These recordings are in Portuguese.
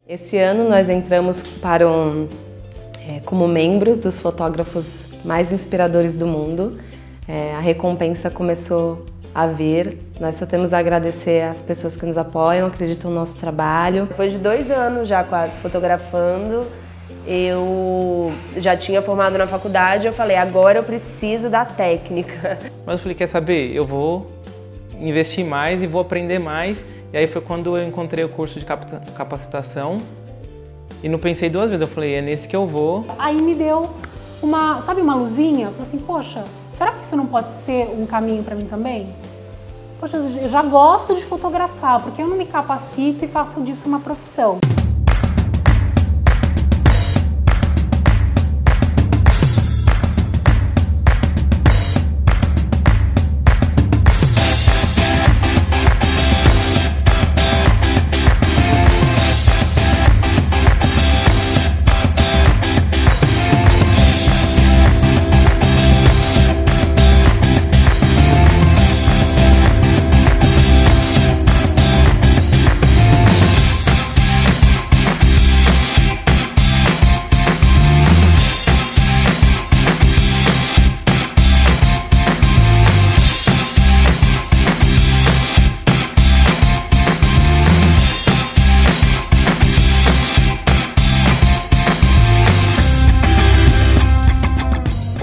Esse ano nós entramos para como membros dos fotógrafos mais inspiradores do mundo. A recompensa começou a vir. Nós só temos a agradecer às pessoas que nos apoiam, acreditam no nosso trabalho. Depois de 2 anos já quase fotografando, eu já tinha formado na faculdade, eu falei, agora eu preciso da técnica. Mas eu falei, quer saber, eu vou investir mais e vou aprender mais. E aí foi quando eu encontrei o curso de capacitação e não pensei 2 vezes, eu falei, é nesse que eu vou. Aí me deu uma luzinha, eu falei assim, poxa, será que isso não pode ser um caminho para mim também? Poxa, eu já gosto de fotografar, porque eu não me capacito e faço disso uma profissão.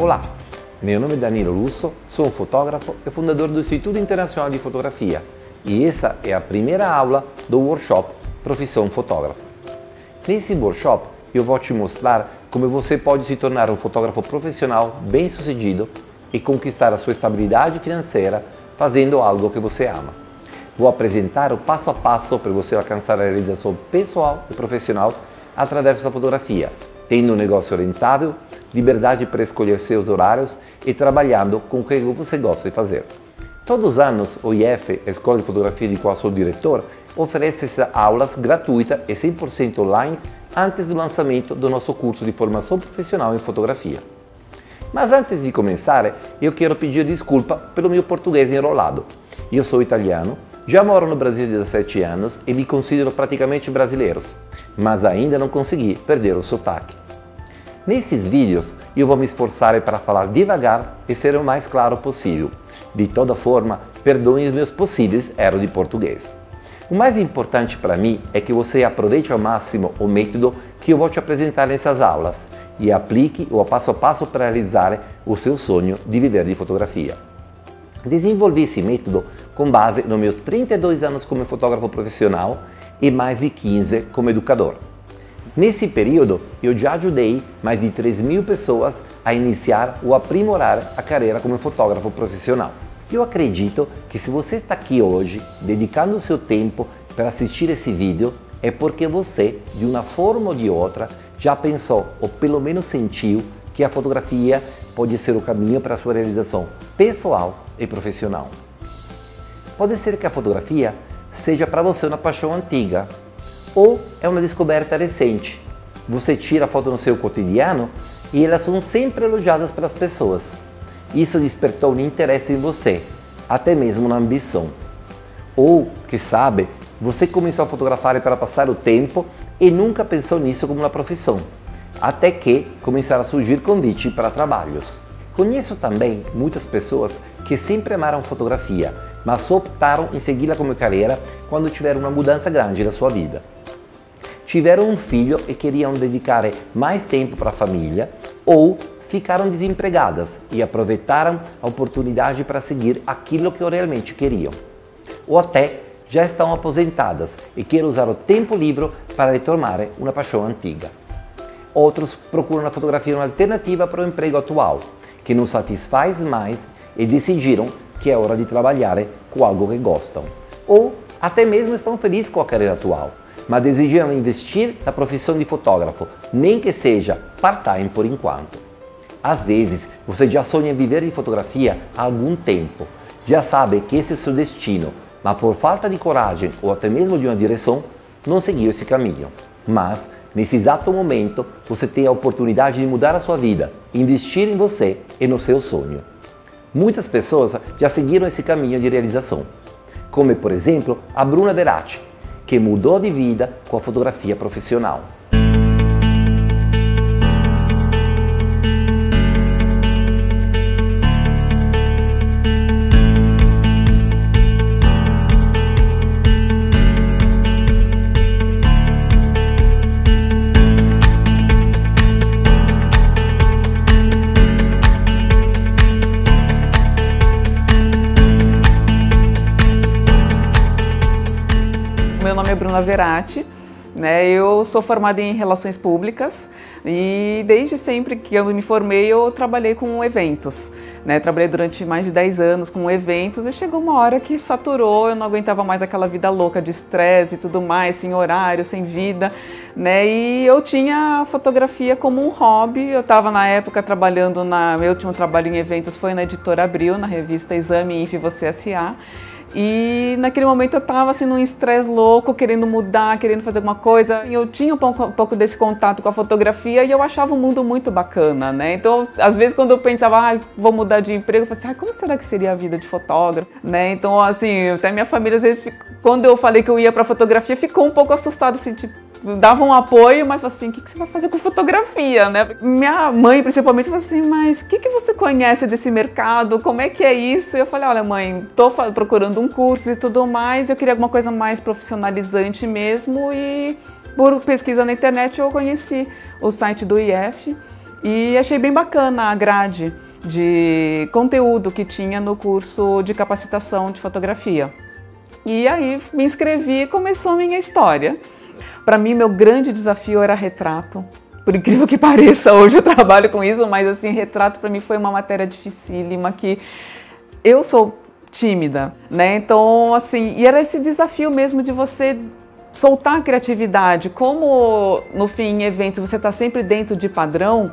Olá, meu nome é Danilo Russo, sou um fotógrafo e fundador do Instituto Internacional de Fotografia e essa é a primeira aula do workshop Profissão Fotógrafo. Nesse workshop eu vou te mostrar como você pode se tornar um fotógrafo profissional bem-sucedido e conquistar a sua estabilidade financeira fazendo algo que você ama. Vou apresentar o passo a passo para você alcançar a realização pessoal e profissional através da fotografia, tendo um negócio rentável, liberdade para escolher seus horários e trabalhando com o que você gosta de fazer. Todos os anos, o IF, a Escola de Fotografia de qual sou diretor, oferece aulas gratuitas e 100% online antes do lançamento do nosso curso de formação profissional em fotografia. Mas antes de começar, eu quero pedir desculpa pelo meu português enrolado. Eu sou italiano, já moro no Brasil há 17 anos e me considero praticamente brasileiro, mas ainda não consegui perder o sotaque. Nesses vídeos eu vou me esforçar para falar devagar e ser o mais claro possível. De toda forma, perdoem os meus possíveis erros de português. O mais importante para mim é que você aproveite ao máximo o método que eu vou te apresentar nessas aulas e aplique o passo a passo para realizar o seu sonho de viver de fotografia. Desenvolvi esse método com base nos meus 32 anos como fotógrafo profissional e mais de 15 como educador. Nesse período, eu já ajudei mais de 3.000 pessoas a iniciar ou aprimorar a carreira como fotógrafo profissional. Eu acredito que se você está aqui hoje, dedicando o seu tempo para assistir esse vídeo, é porque você, de uma forma ou de outra, já pensou ou pelo menos sentiu que a fotografia pode ser o caminho para a sua realização pessoal e profissional. Pode ser que a fotografia seja para você uma paixão antiga, ou é uma descoberta recente. Você tira a foto no seu cotidiano e elas são sempre elogiadas pelas pessoas. Isso despertou um interesse em você, até mesmo uma ambição. Ou, que sabe, você começou a fotografar para passar o tempo e nunca pensou nisso como uma profissão, até que começaram a surgir convites para trabalhos. Conheço também muitas pessoas que sempre amaram fotografia, mas só optaram em segui-la como carreira quando tiveram uma mudança grande na sua vida. Tiveram um filho e queriam dedicar mais tempo para a família, ou ficaram desempregadas e aproveitaram a oportunidade para seguir aquilo que realmente queriam. Ou até já estão aposentadas e querem usar o tempo livre para retomar uma paixão antiga. Outros procuram na fotografia uma alternativa para o emprego atual, que não satisfaz mais e decidiram que é hora de trabalhar com algo que gostam. Ou até mesmo estão felizes com a carreira atual, mas desejam investir na profissão de fotógrafo, nem que seja part-time por enquanto. Às vezes, você já sonha em viver de fotografia há algum tempo, já sabe que esse é o seu destino, mas por falta de coragem ou até mesmo de uma direção, não seguiu esse caminho. Mas, nesse exato momento, você tem a oportunidade de mudar a sua vida, investir em você e no seu sonho. Muitas pessoas já seguiram esse caminho de realização, como por exemplo a Bruna Verratti, que mudou de vida com a fotografia profissional. Meu nome é Bruna Verratti, né? Eu sou formada em Relações Públicas e desde sempre que eu me formei eu trabalhei com eventos, né? Trabalhei durante mais de 10 anos com eventos e chegou uma hora que saturou, eu não aguentava mais aquela vida louca de estresse e tudo mais, sem horário, sem vida, né? E eu tinha a fotografia como um hobby, eu estava na época trabalhando meu último trabalho em eventos foi na Editora Abril, na revista Exame, Inf e Você S.A. E naquele momento eu estava assim num estresse louco, querendo mudar, querendo fazer alguma coisa. Eu tinha um pouco desse contato com a fotografia e eu achava o mundo muito bacana, né? Então, às vezes quando eu pensava, vou mudar de emprego, eu falava assim, como será que seria a vida de fotógrafo, né? Então, assim, até minha família às vezes, quando eu falei que eu ia para fotografia, ficou um pouco assustada, assim, tipo, dava um apoio, mas assim, o que você vai fazer com fotografia, né? Minha mãe, principalmente, falou assim, mas o que você conhece desse mercado? Como é que é isso? E eu falei, olha mãe, tô procurando um curso e tudo mais, eu queria alguma coisa mais profissionalizante mesmo e por pesquisa na internet eu conheci o site do IF e achei bem bacana a grade de conteúdo que tinha no curso de capacitação de fotografia. E aí me inscrevi e começou a minha história. Para mim, meu grande desafio era retrato. Por incrível que pareça, hoje eu trabalho com isso, mas assim, retrato para mim foi uma matéria dificílima, que eu sou tímida, né? Então, assim, e era esse desafio mesmo de você soltar a criatividade. Como, no fim, em eventos, você está sempre dentro de padrão,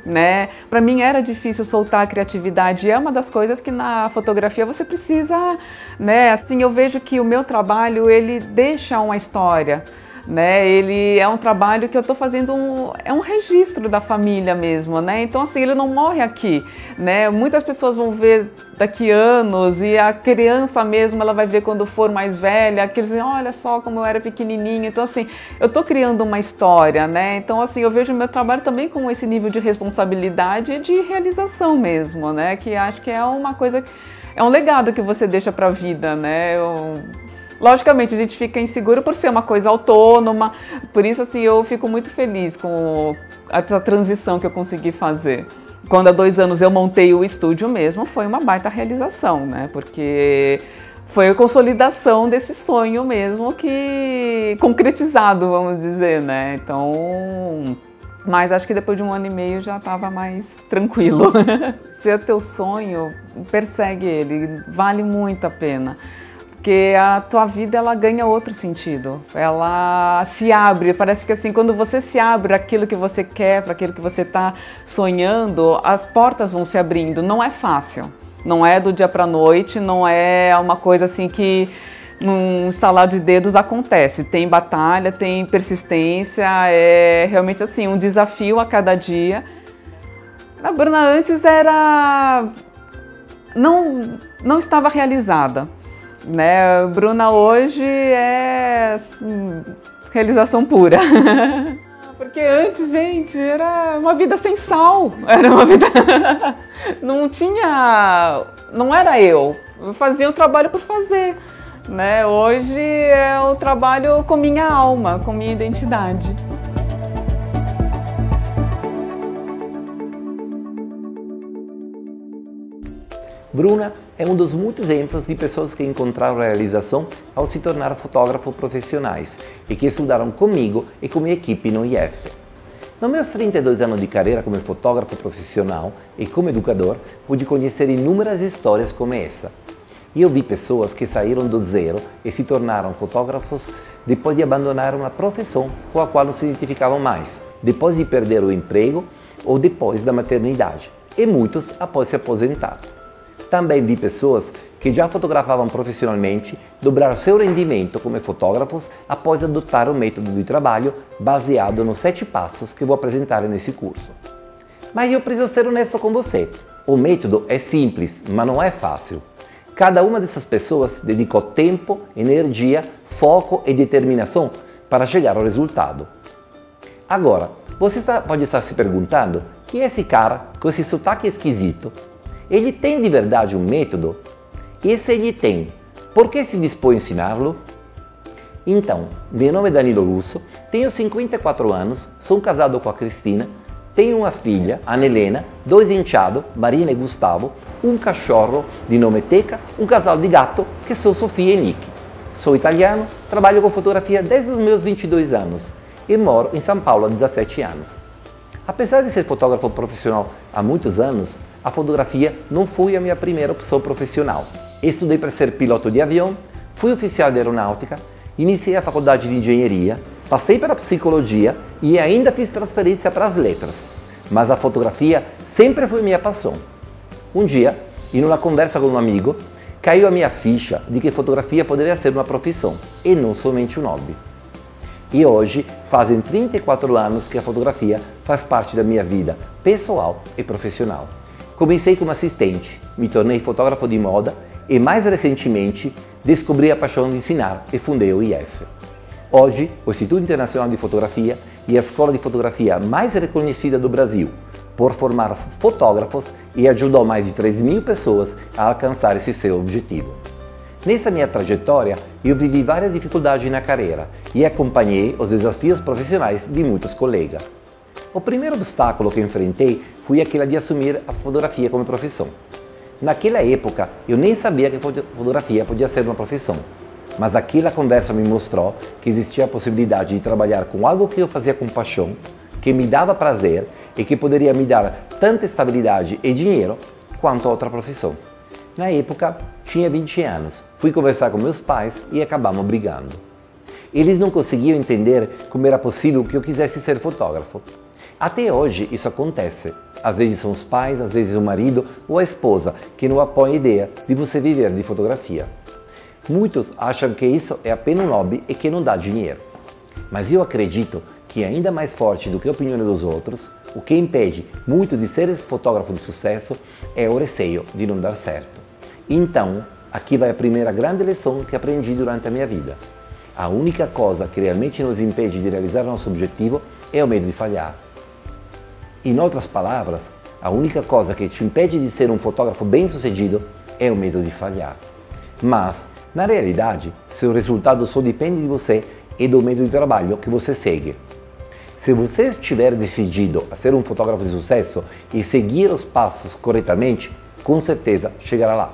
né? Para mim era difícil soltar a criatividade, e é uma das coisas que na fotografia você precisa, né? Assim, eu vejo que o meu trabalho, ele deixa uma história, né? Ele é um trabalho que eu estou fazendo é um registro da família mesmo, né? Então assim, ele não morre aqui, né? Muitas pessoas vão ver daqui anos e a criança mesmo, ela vai ver quando for mais velha, que eles dizem, olha só como eu era pequenininho. Então assim, eu estou criando uma história, né? Então assim, eu vejo o meu trabalho também com esse nível de responsabilidade e de realização mesmo, né? Que acho que é uma coisa, é um legado que você deixa para a vida, né? Logicamente, a gente fica inseguro por ser uma coisa autônoma, por isso assim, eu fico muito feliz com essa transição que eu consegui fazer. Quando há 2 anos eu montei o estúdio mesmo, foi uma baita realização, né? Porque foi a consolidação desse sonho mesmo que concretizado, vamos dizer, né? Então, mas acho que depois de 1 ano e meio já estava mais tranquilo. Se é teu sonho, persegue ele, vale muito a pena. Porque a tua vida, ela ganha outro sentido, ela se abre, parece que assim, quando você se abre para aquilo que você quer, para aquilo que você está sonhando, as portas vão se abrindo, não é fácil, não é do dia para a noite, não é uma coisa assim que num estalar de dedos acontece, tem batalha, tem persistência, é realmente assim, um desafio a cada dia. A Bruna antes não estava realizada. Né? Bruna hoje é assim, realização pura. Porque antes, gente, era uma vida sem sal. Era uma vida... Não era eu fazia o trabalho por fazer. Né? Hoje é o trabalho com minha alma, com minha identidade. Bruna é um dos muitos exemplos de pessoas que encontraram realização ao se tornar fotógrafos profissionais e que estudaram comigo e com minha equipe no IF. Nos meus 32 anos de carreira como fotógrafo profissional e como educador, pude conhecer inúmeras histórias como essa. E eu vi pessoas que saíram do zero e se tornaram fotógrafos depois de abandonar uma profissão com a qual não se identificavam mais, depois de perder o emprego ou depois da maternidade, e muitos após se aposentar. Também vi pessoas que já fotografavam profissionalmente dobrar seu rendimento como fotógrafos após adotar o método de trabalho baseado nos 7 passos que vou apresentar nesse curso. Mas eu preciso ser honesto com você. O método é simples, mas não é fácil. Cada uma dessas pessoas dedicou tempo, energia, foco e determinação para chegar ao resultado. Agora, você pode estar se perguntando: quem é esse cara com esse sotaque esquisito? Ele tem de verdade um método? E se ele tem, por que se dispõe a ensiná-lo? Então, meu nome é Danilo Russo, tenho 54 anos, sou casado com a Cristina, tenho uma filha, Ana Helena, 2 enteados, Marina e Gustavo, um cachorro de nome Teca, um casal de gato que sou Sofia e Nick. Sou italiano, trabalho com fotografia desde os meus 22 anos e moro em São Paulo há 17 anos. Apesar de ser fotógrafo profissional há muitos anos, a fotografia não foi a minha primeira opção profissional. Estudei para ser piloto de avião, fui oficial de aeronáutica, iniciei a faculdade de engenharia, passei para a psicologia e ainda fiz transferência para as letras. Mas a fotografia sempre foi minha paixão. Um dia, em uma conversa com um amigo, caiu a minha ficha de que fotografia poderia ser uma profissão e não somente um hobby. E hoje, fazem 34 anos que a fotografia faz parte da minha vida pessoal e profissional. Comecei como assistente, me tornei fotógrafo de moda e, mais recentemente, descobri a paixão de ensinar e fundei o IF. Hoje, o Instituto Internacional de Fotografia é a escola de fotografia mais reconhecida do Brasil, por formar fotógrafos e ajudou mais de 3.000 pessoas a alcançar esse seu objetivo. Nessa minha trajetória, eu vivi várias dificuldades na carreira e acompanhei os desafios profissionais de muitos colegas. O primeiro obstáculo que enfrentei foi aquele de assumir a fotografia como profissão. Naquela época, eu nem sabia que fotografia podia ser uma profissão, mas aquela conversa me mostrou que existia a possibilidade de trabalhar com algo que eu fazia com paixão, que me dava prazer e que poderia me dar tanta estabilidade e dinheiro quanto outra profissão. Na época, tinha 20 anos, fui conversar com meus pais e acabamos brigando. Eles não conseguiam entender como era possível que eu quisesse ser fotógrafo. Até hoje isso acontece. Às vezes são os pais, às vezes o marido ou a esposa que não apoiam a ideia de você viver de fotografia. Muitos acham que isso é apenas um hobby e que não dá dinheiro. Mas eu acredito que é ainda mais forte do que a opinião dos outros, o que impede muitos de serem fotógrafos de sucesso é o receio de não dar certo. Então, aqui vai a primeira grande lição que aprendi durante a minha vida. A única coisa que realmente nos impede de realizar nosso objetivo é o medo de falhar. Em outras palavras, a única coisa que te impede de ser um fotógrafo bem-sucedido é o medo de falhar. Mas, na realidade, seu resultado só depende de você e do método de trabalho que você segue. Se você estiver decidido a ser um fotógrafo de sucesso e seguir os passos corretamente, com certeza chegará lá.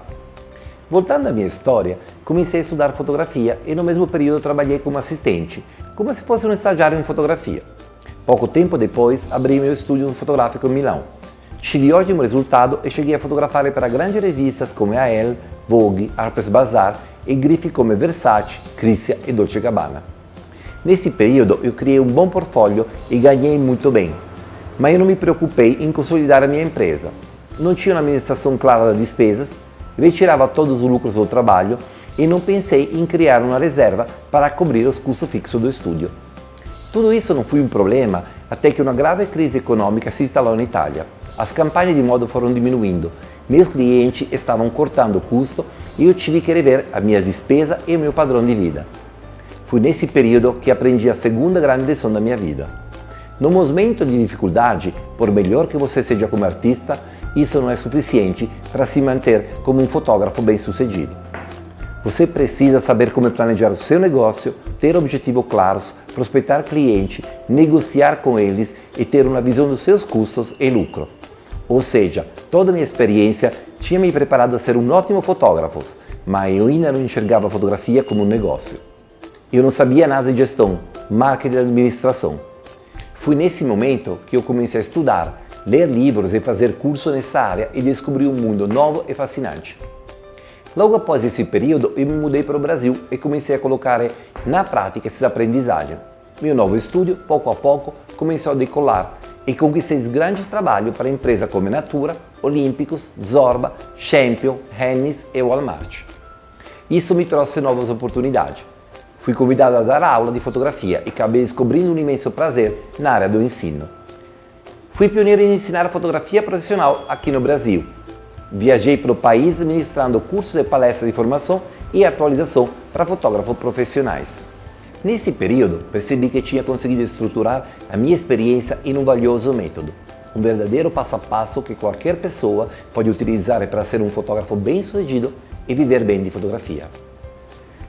Voltando à minha história, comecei a estudar fotografia e no mesmo período trabalhei como assistente, como se fosse um estagiário em fotografia. Pouco tempo depois, abri meu estúdio fotográfico em Milão. Tive ótimo resultado e cheguei a fotografar para grandes revistas como a Elle, Vogue, Harper's Bazaar e grife como Versace, Christian e Dolce & Gabbana. Nesse período eu criei um bom portfólio e ganhei muito bem, mas eu não me preocupei em consolidar a minha empresa. Não tinha uma administração clara das despesas, retirava todos os lucros do trabalho e não pensei em criar uma reserva para cobrir os custos fixos do estúdio. Tudo isso não foi um problema até que uma grave crise econômica se instalou na Itália. As campanhas de moda foram diminuindo, meus clientes estavam cortando o custo e eu tive que rever as minhas despesas e o meu padrão de vida. Foi nesse período que aprendi a segunda grande lição da minha vida. No momento de dificuldade, por melhor que você seja como artista, isso não é suficiente para se manter como um fotógrafo bem-sucedido. Você precisa saber como planejar o seu negócio, ter objetivos claros, prospectar clientes, negociar com eles e ter uma visão dos seus custos e lucro. Ou seja, toda a minha experiência tinha me preparado a ser um ótimo fotógrafo, mas eu ainda não enxergava a fotografia como um negócio. Eu não sabia nada de gestão, marketing e administração. Foi nesse momento que eu comecei a estudar, ler livros e fazer cursos nessa área e descobri um mundo novo e fascinante. Logo após esse período, eu me mudei para o Brasil e comecei a colocar na prática essas aprendizagens. Meu novo estúdio, pouco a pouco, começou a decolar e conquistei grandes trabalhos para empresas como Natura, Olímpicos, Zorba, Champion, Hennes e Walmart. Isso me trouxe novas oportunidades. Fui convidado a dar aula de fotografia e acabei descobrindo um imenso prazer na área do ensino. Fui pioneiro em ensinar fotografia profissional aqui no Brasil. Viajei pelo país ministrando cursos e palestras de formação e atualização para fotógrafos profissionais. Nesse período, percebi que tinha conseguido estruturar a minha experiência em um valioso método, um verdadeiro passo a passo que qualquer pessoa pode utilizar para ser um fotógrafo bem-sucedido e viver bem de fotografia.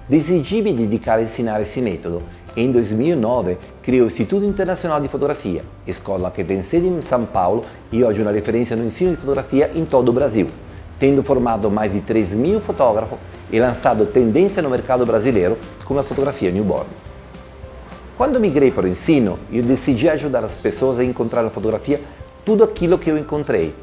Decidi me dedicar a ensinar esse método e em 2009 criei o Instituto Internacional de Fotografia, escola que tem sede em São Paulo e hoje uma referência no ensino de fotografia em todo o Brasil, tendo formado mais de 3.000 fotógrafos e lançado tendência no mercado brasileiro como a fotografia newborn. Quando migrei para o ensino, eu decidi ajudar as pessoas a encontrar na fotografia tudo aquilo que eu encontrei.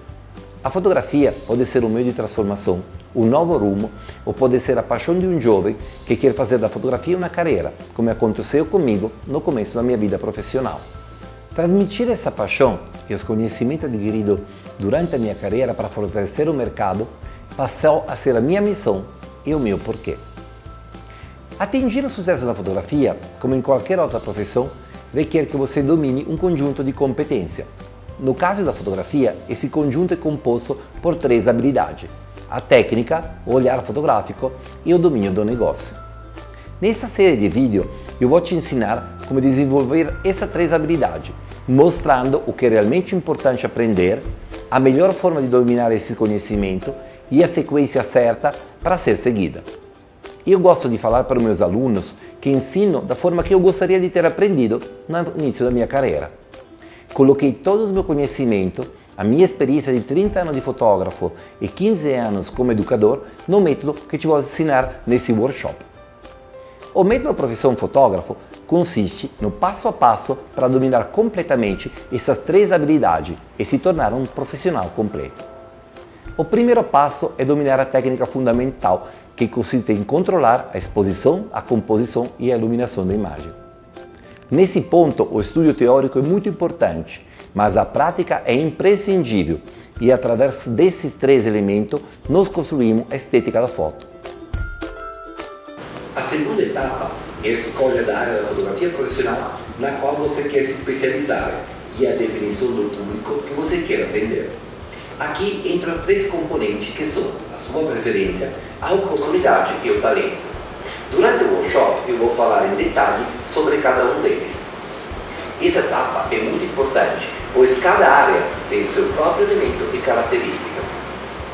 A fotografia pode ser um meio de transformação, um novo rumo, ou pode ser a paixão de um jovem que quer fazer da fotografia uma carreira, como aconteceu comigo no começo da minha vida profissional. Transmitir essa paixão e os conhecimentos adquiridos durante a minha carreira para fortalecer o mercado passou a ser a minha missão e o meu porquê. Atingir o sucesso na fotografia, como em qualquer outra profissão, requer que você domine um conjunto de competências. No caso da fotografia, esse conjunto é composto por 3 habilidades: a técnica, o olhar fotográfico e o domínio do negócio. Nessa série de vídeos, eu vou te ensinar como desenvolver essas 3 habilidades, mostrando o que é realmente importante aprender, a melhor forma de dominar esse conhecimento e a sequência certa para ser seguida. Eu gosto de falar para os meus alunos que ensino da forma que eu gostaria de ter aprendido no início da minha carreira. Coloquei todo o meu conhecimento, a minha experiência de 30 anos de fotógrafo e 15 anos como educador no método que te vou ensinar nesse workshop. O método da profissão fotógrafo consiste no passo a passo para dominar completamente essas 3 habilidades e se tornar um profissional completo. O primeiro passo é dominar a técnica fundamental, que consiste em controlar a exposição, a composição e a iluminação da imagem. Nesse ponto, o estudo teórico é muito importante, mas a prática é imprescindível e através desses 3 elementos nós construímos a estética da foto. A segunda etapa é a escolha da área da fotografia profissional na qual você quer se especializar e a definição do público que você quer atender. Aqui entram 3 componentes que são a sua preferência, a oportunidade e o talento. Durante o workshop eu vou falar em detalhe sobre cada um deles. Essa etapa é muito importante, pois cada área tem seu próprio elemento e características.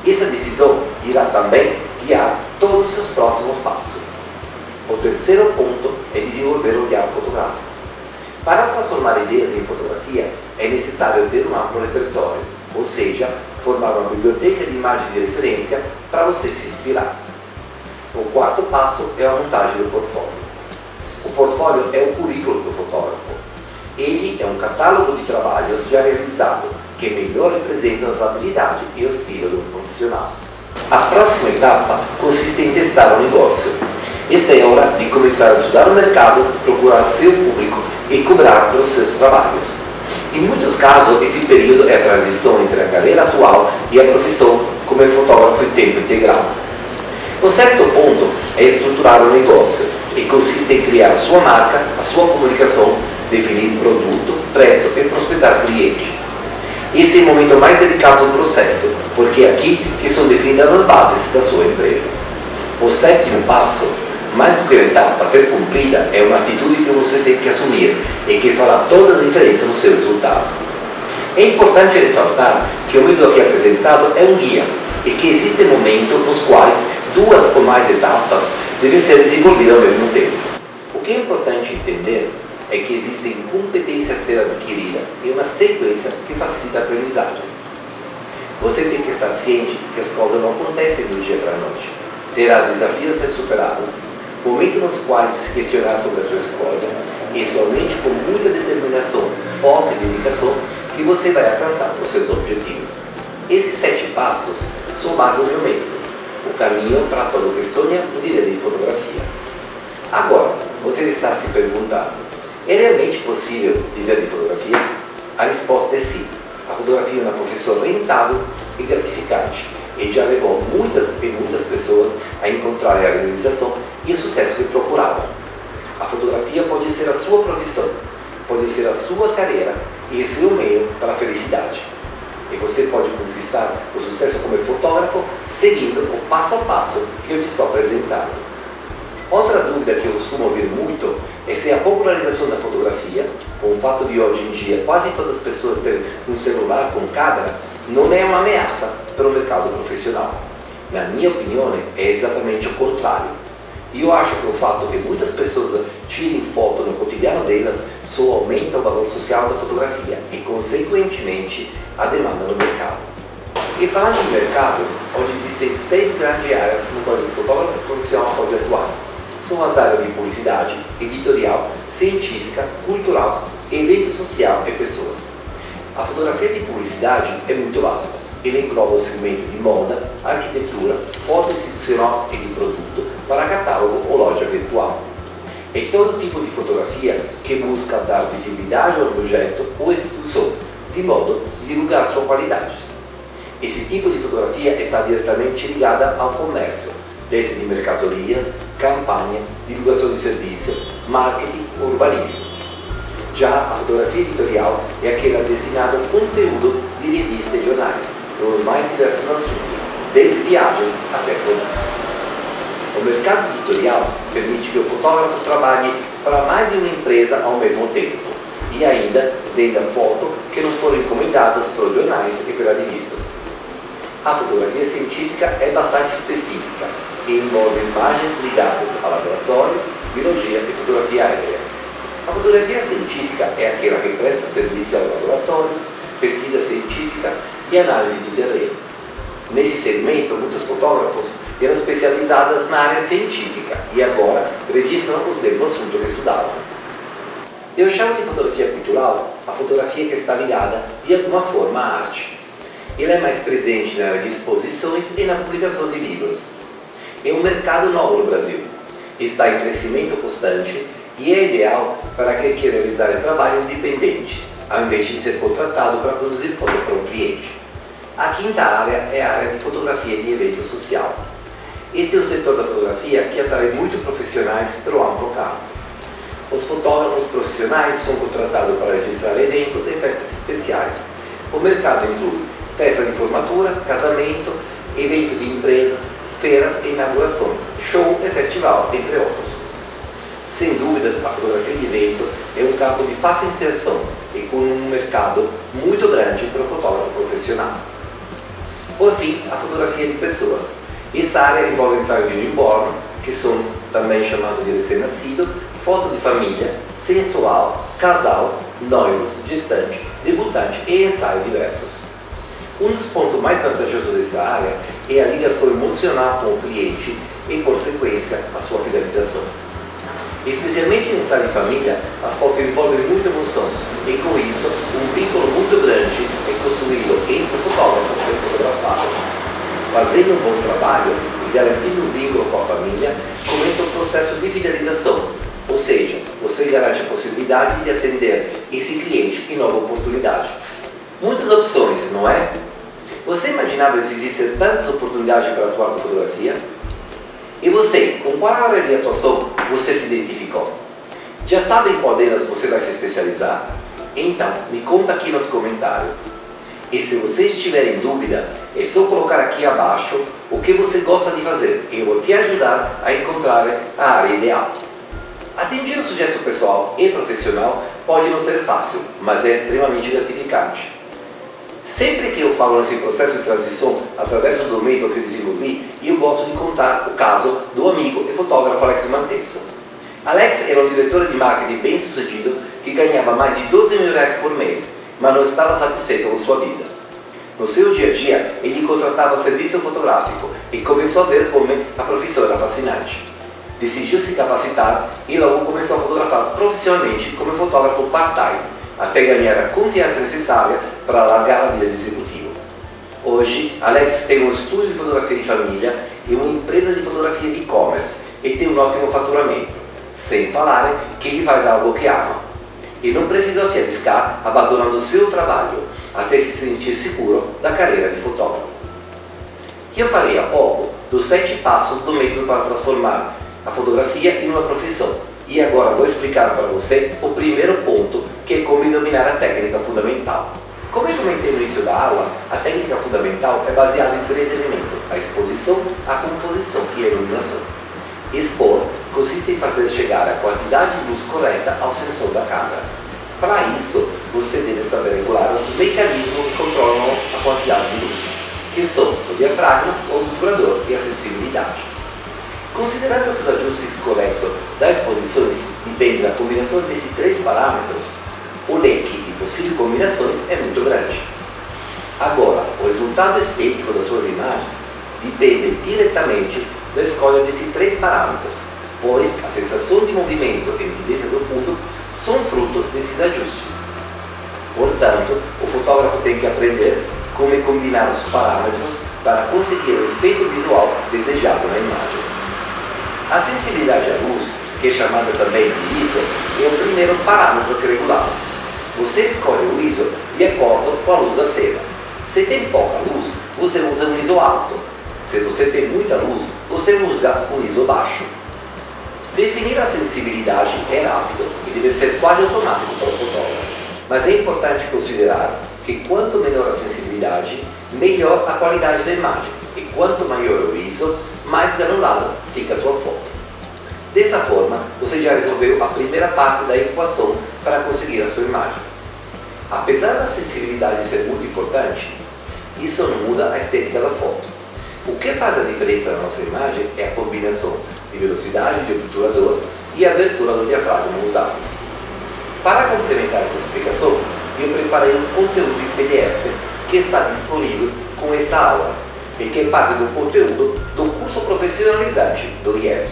Essa decisão irá também guiar todos os seus próximos passos. O terceiro ponto é desenvolver o olhar fotográfico. Para transformar ideias em fotografia é necessário ter um amplo repertório, ou seja, formar uma biblioteca de imagens de referência para você se inspirar. O quarto passo é a montagem do portfólio. O portfólio é o currículo do fotógrafo. Ele é um catálogo de trabalhos já realizado que melhor representa as habilidades e o estilo do profissional. A próxima etapa consiste em testar o negócio. Esta é a hora de começar a estudar o mercado, procurar seu público e cobrar pelos seus trabalhos. Em muitos casos, esse período é a transição entre a carreira atual e a profissão como fotógrafo em tempo integral. O sexto ponto é estruturar o negócio e consiste em criar a sua marca, a sua comunicação, definir produto, preço e prospectar cliente. Esse é o momento mais delicado do processo, porque é aqui que são definidas as bases da sua empresa. O sétimo passo, mais do que uma etapa a ser cumprida, é uma atitude que você tem que assumir e que fará toda a diferença no seu resultado. É importante ressaltar que o método aqui apresentado é um guia e que existem momentos nos quais 2 ou mais etapas devem ser desenvolvidas ao mesmo tempo. O que é importante entender é que existem competências a ser adquiridas e uma sequência que facilita a aprendizagem. Você tem que estar ciente que as coisas não acontecem do dia para a noite. Terá desafios a ser superados, momentos nos quais se questionar sobre a sua escolha, e somente com muita determinação, foco e dedicação que você vai alcançar os seus objetivos. Esses 7 passos são mais o meu método, o caminho para todo que sonha em viver de fotografia. Agora, você está se perguntando, é realmente possível viver de fotografia? A resposta é sim. A fotografia é uma profissão rentável e gratificante e já levou muitas pessoas a encontrar a realização e o sucesso que procuravam. A fotografia pode ser a sua profissão, pode ser a sua carreira e esse é o meio para a felicidade. e você pode conquistar o sucesso como fotógrafo seguindo o passo a passo que eu te estou apresentando. Outra dúvida que eu costumo ouvir muito é se a popularização da fotografia, com o fato de hoje em dia quase todas as pessoas terem um celular com câmera, não é uma ameaça para o mercado profissional. Na minha opinião, é exatamente o contrário. E eu acho que o fato que muitas pessoas tirem foto no cotidiano delas só aumenta o valor social da fotografia e, consequentemente, a demanda no mercado. E falando de mercado, onde existem 6 grandes áreas no qual o fotógrafo profissional pode atuar. São as áreas de publicidade, editorial, científica, cultural, evento social e pessoas. A fotografia de publicidade é muito vasta. Ele engloba o segmento de moda, arquitetura, foto institucional e de produto para catálogo ou loja virtual. É todo tipo de fotografia que busca dar visibilidade ao objeto ou instituição, de modo de divulgar sua qualidade. Esse tipo de fotografia está diretamente ligada ao comércio, desde de mercadorias, campanha, divulgação de serviço, marketing ou urbanismo. Já a fotografia editorial é aquela destinada ao conteúdo de revistas e jornais, os mais diversos assuntos, desde viagens até produtos. O mercado editorial permite que o fotógrafo trabalhe para mais de uma empresa ao mesmo tempo e ainda venda fotos que não foram encomendadas por jornais e pelas revistas. A fotografia científica é bastante específica e envolve imagens ligadas ao laboratório, biologia e fotografia aérea. A fotografia científica é aquela que presta serviço aos laboratórios, pesquisa científica e análise de terreno. Nesse segmento, muitos fotógrafos eram especializados na área científica e agora registram os mesmos assuntos que estudavam. Eu chamo de fotografia cultural a fotografia que está ligada de alguma forma à arte. Ela é mais presente na área de exposições e na publicação de livros. É um mercado novo no Brasil. Está em crescimento constante e é ideal para quem quer realizar trabalho independente, ao invés de ser contratado para produzir foto para um cliente. A quinta área é a área de fotografia de evento social. Esse é o setor da fotografia que atrai muito profissionais pelo amplo campo. Os fotógrafos profissionais são contratados para registrar eventos e festas especiais. O mercado inclui festa de formatura, casamento, evento de empresas, feiras e inaugurações, show e festival, entre outros. Sem dúvidas, a fotografia de evento é um campo de fácil inserção e com um mercado muito grande para o fotógrafo profissional. Por fim, a fotografia de pessoas. Essa área envolve ensaio de newborn, que são também chamados de recém-nascido, foto de família, sensual, casal, noivos, gestante, debutante e ensaio diversos. Um dos pontos mais vantajosos dessa área é a ligação emocional com o cliente e, por sequência, a sua fidelização. Especialmente no ensaio de família, as fotos envolvem muita emoção e, com isso, um vínculo muito grande é construído entre o fotógrafo e o fotografado. Fazendo um bom trabalho e garantindo um vínculo com a família, começa o processo de fidelização, ou seja, você garante a possibilidade de atender esse cliente em nova oportunidade. Muitas opções, não é? Você imaginava se existissem tantas oportunidades para atuar com fotografia? E você, com qual área de atuação você se identificou? Já sabe em qual delas você vai se especializar? Então, me conta aqui nos comentários. E se você estiver em dúvida, é só colocar aqui abaixo o que você gosta de fazer e eu vou te ajudar a encontrar a área ideal. Atingir o sucesso pessoal e profissional pode não ser fácil, mas é extremamente gratificante. Sempre que eu falo nesse processo de transição, através do método que eu desenvolvi, eu gosto de contar o caso do amigo e fotógrafo Alex Mantesso. Alex era um diretor de marketing bem sucedido que ganhava mais de 12 mil reais por mês, mas não estava satisfeito com sua vida. No seu dia a dia, ele contratava serviço fotográfico e começou a ver como a profissão era fascinante. Decidiu se capacitar e logo começou a fotografar profissionalmente como fotógrafo part-time, até ganhar a confiança necessária para largar a vida de executivo. Hoje, Alex tem um estúdio de fotografia de família e uma empresa de fotografia de e-commerce e tem um ótimo faturamento, sem falar que ele faz algo que ama. E não precisou se arriscar abandonando o seu trabalho até se sentir seguro da carreira de fotógrafo. Eu falei há pouco dos 7 passos do método para transformar a fotografia em uma profissão. E agora vou explicar para você o primeiro ponto, que é como dominar a técnica fundamental. Come comentei no início da aula, a técnica fundamental é baseada em 3 elementos: a exposição, a composição e a iluminação. Expor consiste em fazer chegar a quantidade de luz correta ao sensor da câmera. Para isso, você deve saber regular os mecanismos que controlam a quantidade de luz, que são o diafragma, o obturador e a sensibilidade. Considerando que os ajustes corretos das exposições dependem da combinação desses 3 parâmetros, o leque de possíveis combinações é muito grande. Agora, o resultado estético das suas imagens depende diretamente da escolha desses 3 parâmetros, pois a sensação de movimento e nitidez do fundo são fruto desses ajustes. Portanto, o fotógrafo tem que aprender como combinar os parâmetros para conseguir o efeito visual desejado na imagem. A sensibilidade à luz, que é chamada também de ISO, é o primeiro parâmetro que regulamos. Você escolhe o ISO de acordo com a luz da cena. Se tem pouca luz, você usa um ISO alto. Se você tem muita luz, você usa um ISO baixo. Definir a sensibilidade é rápido e deve ser quase automático para o fotógrafo, mas é importante considerar que quanto menor a sensibilidade, melhor a qualidade da imagem, e quanto maior o ISO, mais granulada fica a sua foto. Dessa forma, você já resolveu a primeira parte da equação para conseguir a sua imagem. Apesar da sensibilidade ser muito importante, isso não muda a estética da foto. O que faz a diferença na nossa imagem é a combinação de velocidade de obturador e abertura do diafragma usados. Para complementar essa explicação, eu preparei um conteúdo em PDF que está disponível com essa aula e que é parte do conteúdo do curso profissionalizante do IF.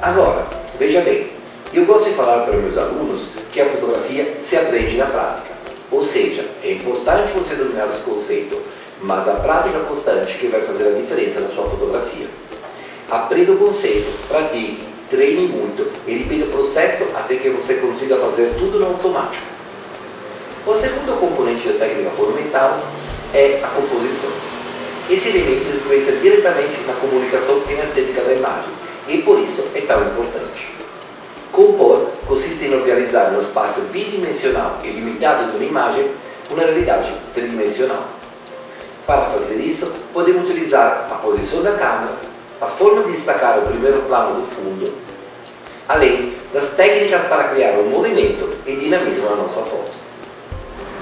Agora, veja bem, eu gosto de falar para meus alunos que a fotografia se aprende na prática, ou seja, é importante você dominar os conceitos, mas a prática constante que vai fazer a diferença na sua fotografia. Aprenda o conceito, pratique, treine muito e repita o processo até que você consiga fazer tudo no automático. O segundo componente da técnica fundamental é a composição. Esse elemento influencia diretamente na comunicação e na estética da imagem, e por isso é tão importante. Compor consiste em organizar no espaço bidimensional e limitado de uma imagem uma realidade tridimensional. Para fazer isso, podemos utilizar a posição da câmera, as formas de destacar o primeiro plano do fundo, além das técnicas para criar um movimento e dinamismo na nossa foto.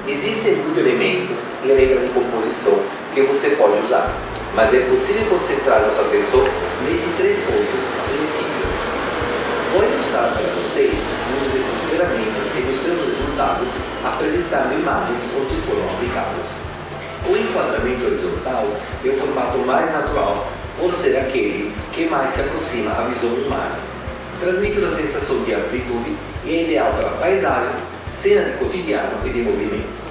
Existem muitos elementos e regras de composição que você pode usar, mas é possível concentrar nossa atenção nesses 3 pontos a princípio. Vou ilustrar para vocês um desses ferramentas que ilustram os resultados apresentando imagens onde foram aplicados. O enquadramento horizontal é o formato mais natural, por ser aquele que mais se aproxima à visão humana. Transmite uma sensação de amplitude e é ideal para paisagem, cena de cotidiano e de movimento.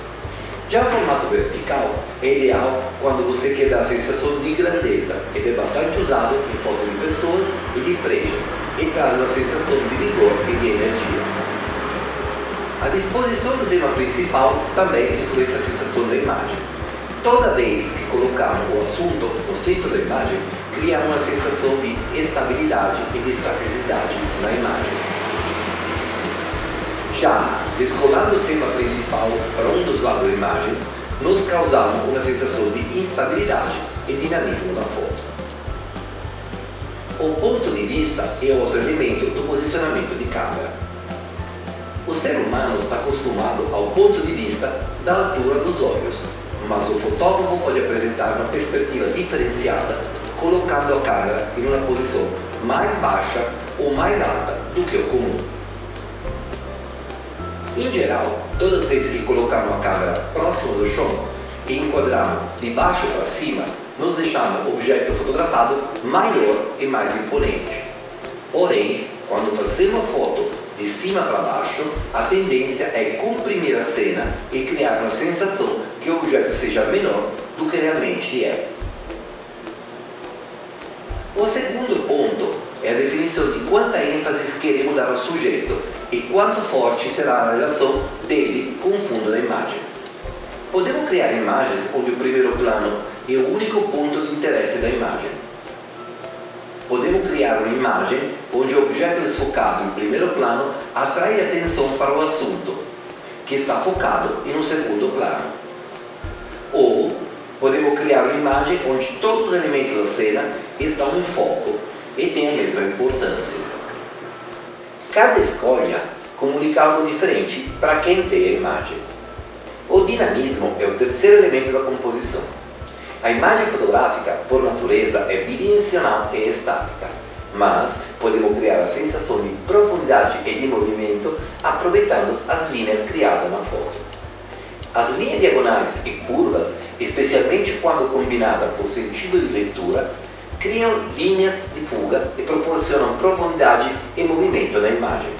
Já o formato vertical é ideal quando você quer dar a sensação de grandeza. Ele é bastante usado em fotos de pessoas e de freio e traz uma sensação de vigor e de energia. A disposição do tema principal também influencia a sensação da imagem. Toda vez que colocamos o assunto no centro da imagem, criamos uma sensação de estabilidade e de estaticidade na imagem. Já descolando o tema principal para um dos lados da imagem, nos causamos uma sensação de instabilidade e dinamismo na foto. O ponto de vista é outro elemento do posicionamento de câmera. O ser humano está acostumado ao ponto de vista da altura dos olhos, mas o fotógrafo pode apresentar uma perspectiva diferenciada, colocando a câmera em uma posição mais baixa ou mais alta do que o comum. Em geral, todas as vezes que colocamos a câmera próximo do chão e enquadramos de baixo para cima, nos deixamos o objeto fotografado maior e mais imponente. Porém, quando fazemos a foto de cima para baixo, a tendência é comprimir a cena e criar uma sensação que o objeto seja menor do que realmente é. O segundo ponto é a definição de quanta ênfase queremos dar ao sujeito e quanto forte será a relação dele com o fundo da imagem. Podemos criar imagens onde o primeiro plano é o único ponto de interesse da imagem. Podemos criar uma imagem onde o objeto desfocado em primeiro plano atrai atenção para o assunto, que que está focado em um segundo plano. Ou podemos criar uma imagem onde todos os elementos da cena estão em foco e têm a mesma importância. Cada escolha comunica algo diferente para quem tem a imagem. O dinamismo é o terceiro elemento da composição. A imagem fotográfica, por natureza, é bidimensional e estática, mas podemos criar a sensação de profundidade e de movimento aproveitando as linhas criadas na foto. As linhas diagonais e curvas, especialmente quando combinadas com o sentido de leitura, criam linhas de fuga e proporcionam profundidade e movimento na imagem.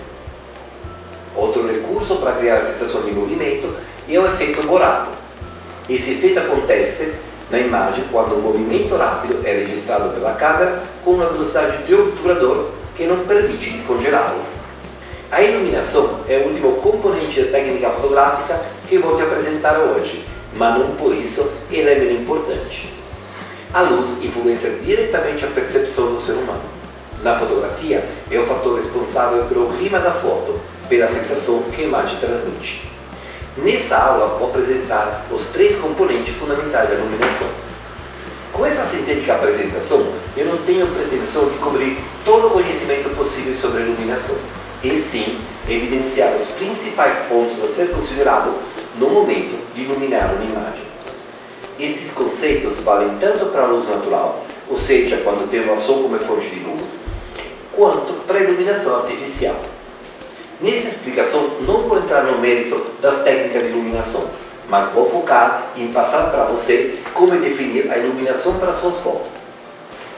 Outro recurso para criar a sensação de movimento é o efeito Borato. Esse efeito acontece na imagem quando o movimento rápido é registrado pela câmera com uma velocidade de obturador que não permite de congelá-lo. A iluminação é o último componente da técnica fotográfica que vou te apresentar hoje, mas não por isso ele é menos importante. A luz influencia diretamente a percepção do ser humano. Na fotografia, é o fator responsável pelo clima da foto, pela sensação que a imagem transmite. Nessa aula vou apresentar os três componentes fundamentais da iluminação. Com essa sintética apresentação, eu não tenho pretensão de cobrir todo o conhecimento possível sobre a iluminação, e sim evidenciar os principais pontos a ser considerados no momento de iluminar uma imagem. Estes conceitos valem tanto para a luz natural, ou seja, quando temos a sol como fonte de luz, quanto para a iluminação artificial. Nessa explicação não vou entrar no mérito das técnicas de iluminação, mas vou focar em passar para você como definir a iluminação para suas fotos.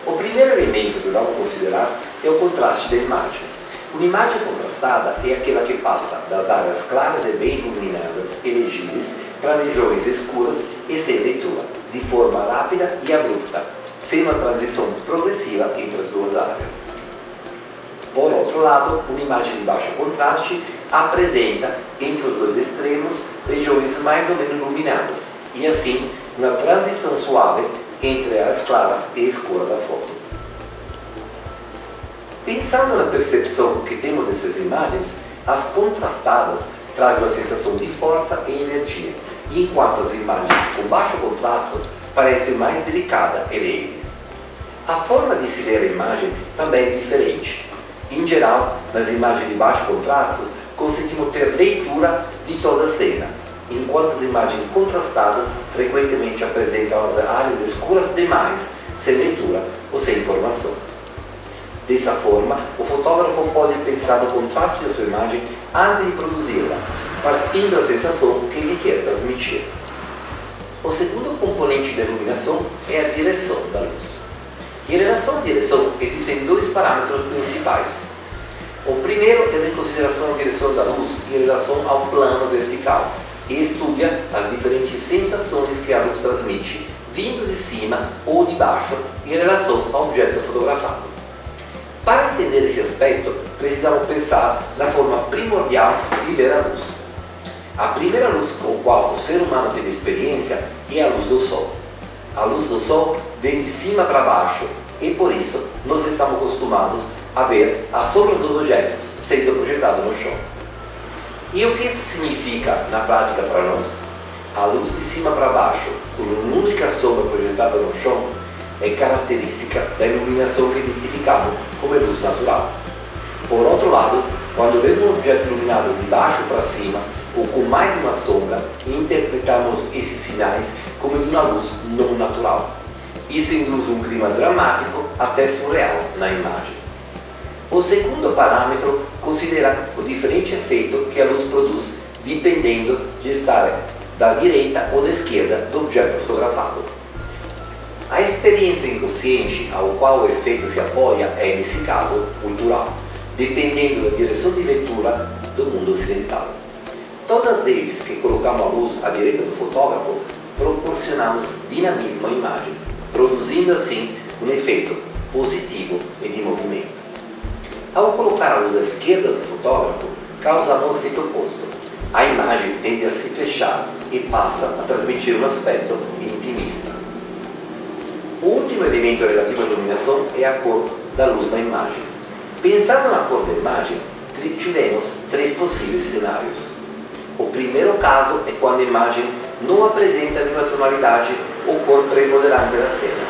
O primeiro elemento que vamos considerar é o contraste da imagem. Uma imagem contrastada é aquela que passa das áreas claras e bem iluminadas e legíveis para regiões escuras e sem leitura, de forma rápida e abrupta, sem uma transição progressiva entre as duas áreas. Por outro lado, uma imagem de baixo contraste apresenta, entre os dois extremos, regiões mais ou menos iluminadas, e assim, uma transição suave entre áreas claras e escuras da foto. Pensando na percepção que temos dessas imagens, as contrastadas trazem uma sensação de força e energia, enquanto as imagens com baixo contraste parecem mais delicadas e leve. A forma de se ler a imagem também é diferente. Em geral, nas imagens de baixo contraste, conseguimos ter leitura de toda a cena, enquanto as imagens contrastadas frequentemente apresentam as áreas escuras demais, sem leitura ou sem informação. Dessa forma, o fotógrafo pode pensar no contraste da sua imagem antes de produzi-la, partindo da sensação que ele quer transmitir. O segundo componente da iluminação é a direção da luz. Em relação à direção, existem dois parâmetros principais. O primeiro é em consideração a direção da luz em relação ao plano vertical e estuda as diferentes sensações que a luz transmite, vindo de cima ou de baixo, em relação ao objeto fotografado. Para entender esse aspecto, precisamos pensar na forma primordial de ver a luz. A primeira luz com a qual o ser humano teve experiência é a luz do sol. A luz do sol vem de cima para baixo e por isso nós estamos acostumados a ver a sombra dos objetos sendo projetada no chão. E o que isso significa na prática para nós? A luz de cima para baixo, com uma única sombra projetada no chão, é característica da iluminação que identificamos como luz natural. Por outro lado, quando vemos um objeto iluminado de baixo para cima ou com mais uma sombra, interpretamos esses sinais como de uma luz não natural. Isso induz um clima dramático até surreal na imagem. O segundo parâmetro considera o diferente efeito que a luz produz dependendo de estar da direita ou da esquerda do objeto fotografado. A experiência inconsciente ao qual o efeito se apoia é, nesse caso, cultural, dependendo da direção de leitura do mundo ocidental. Todas as vezes que colocamos a luz à direita do fotógrafo, proporcionamos dinamismo à imagem, produzindo assim um efeito positivo e de movimento. Ao colocar a luz à esquerda do fotógrafo, causamos um efeito oposto. A imagem tende a se fechar e passa a transmitir um aspecto intimista. O último elemento relativo à iluminação é a cor da luz na imagem. Pensando na cor da imagem, tivemos três possíveis cenários. O primeiro caso é quando a imagem não apresenta nenhuma tonalidade ou cor preponderante da cena.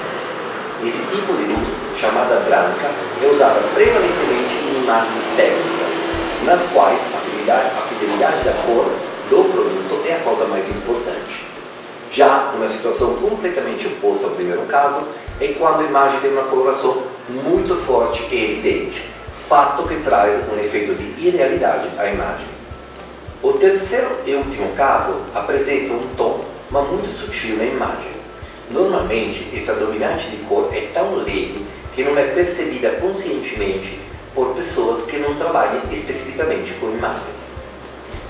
Esse tipo de luz, chamada branca, é usada prevalentemente em imagens técnicas, nas quais a fidelidade da cor do produto é a coisa mais importante. Já uma situação completamente oposta ao primeiro caso é quando a imagem tem uma coloração muito forte e evidente, fato que traz um efeito de irrealidade à imagem. O terceiro e último caso apresenta um tom, mas muito sutil na imagem. Normalmente, essa dominante de cor é tão leve que não é percebida conscientemente por pessoas que não trabalham especificamente com imagens.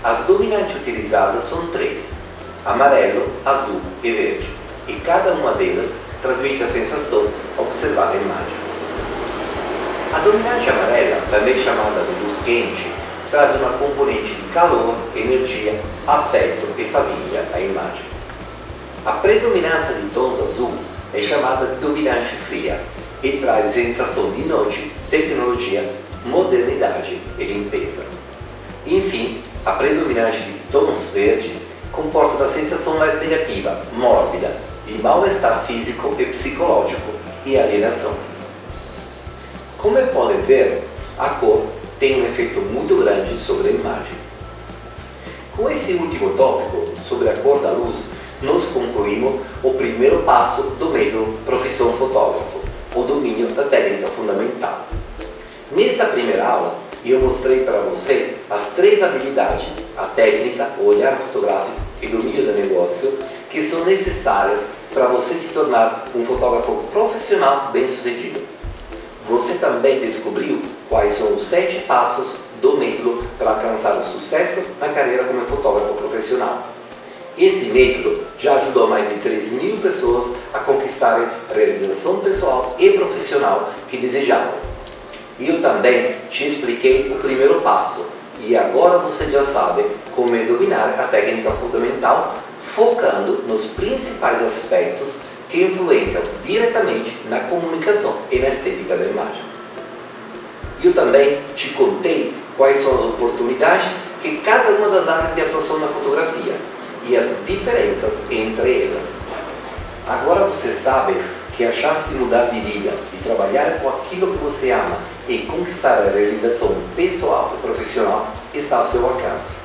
As dominantes utilizadas são três: amarelo, azul e verde, e cada uma delas transmite a sensação observada na imagem. A dominante amarela, também chamada de luz quente, traz uma componente de calor, energia, afeto e família à imagem. A predominância de tons azul é chamada de dominante fria e traz sensação de noite, tecnologia, modernidade e limpeza. Enfim, a predominante de tons verde comporta uma sensação mais negativa, mórbida, de mal-estar físico e psicológico e alienação. Como podem ver, a cor tem um efeito muito grande sobre a imagem. Com esse último tópico sobre a cor da luz, nós concluímos o primeiro passo do método Profissão Fotógrafo, o domínio da técnica fundamental. Nessa primeira aula, eu mostrei para você as três habilidades, a técnica, o olhar fotográfico e domínio do negócio, que são necessárias para você se tornar um fotógrafo profissional bem-sucedido. Você também descobriu quais são os 7 passos do método para alcançar o sucesso na carreira como fotógrafo profissional. Esse método já ajudou mais de 3.000 pessoas a conquistarem a realização pessoal e profissional que desejavam. E eu também te expliquei o primeiro passo, e agora você já sabe como dominar a técnica fundamental, focando nos principais aspectos que influenciam diretamente na comunicação e na estética da imagem. Eu também te contei quais são as oportunidades que cada uma das áreas de atuação na fotografia e as diferenças entre elas. Agora você sabe que a chance de mudar de vida, de trabalhar com aquilo que você ama e conquistar a realização pessoal e profissional está ao seu alcance.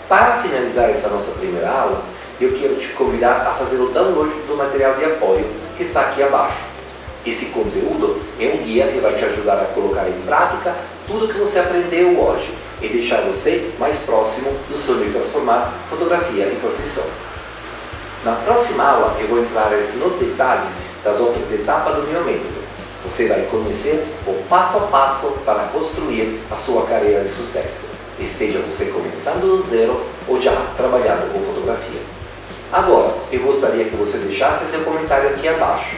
Para finalizar essa nossa primeira aula, eu quero te convidar a fazer o download do material de apoio que está aqui abaixo. Esse conteúdo é um guia que vai te ajudar a colocar em prática tudo que você aprendeu hoje e deixar você mais próximo do sonho de transformar fotografia em profissão. Na próxima aula eu vou entrar nos detalhes das outras etapas do meu método. Você vai conhecer o passo a passo para construir a sua carreira de sucesso, esteja você começando do zero ou já trabalhando com fotografia. Agora, eu gostaria que você deixasse seu comentário aqui abaixo.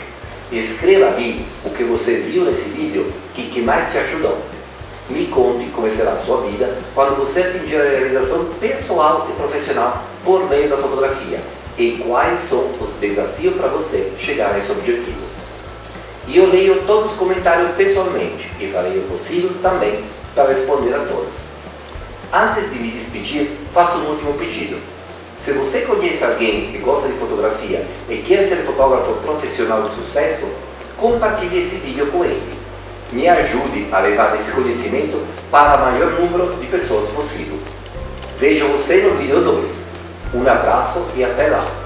Escreva ali o que você viu nesse vídeo e que mais te ajudou. Me conte como será a sua vida quando você atingir a realização pessoal e profissional por meio da fotografia e quais são os desafios para você chegar a esse objetivo. E eu leio todos os comentários pessoalmente e farei o possível também para responder a todos. Antes de me despedir, faço um último pedido. Se você conhece alguém que gosta de fotografia e quer ser fotógrafo profissional de sucesso, compartilhe esse vídeo com ele. Me ajude a levar esse conhecimento para o maior número de pessoas possível. Vejo você no vídeo 2. Um abraço e até lá!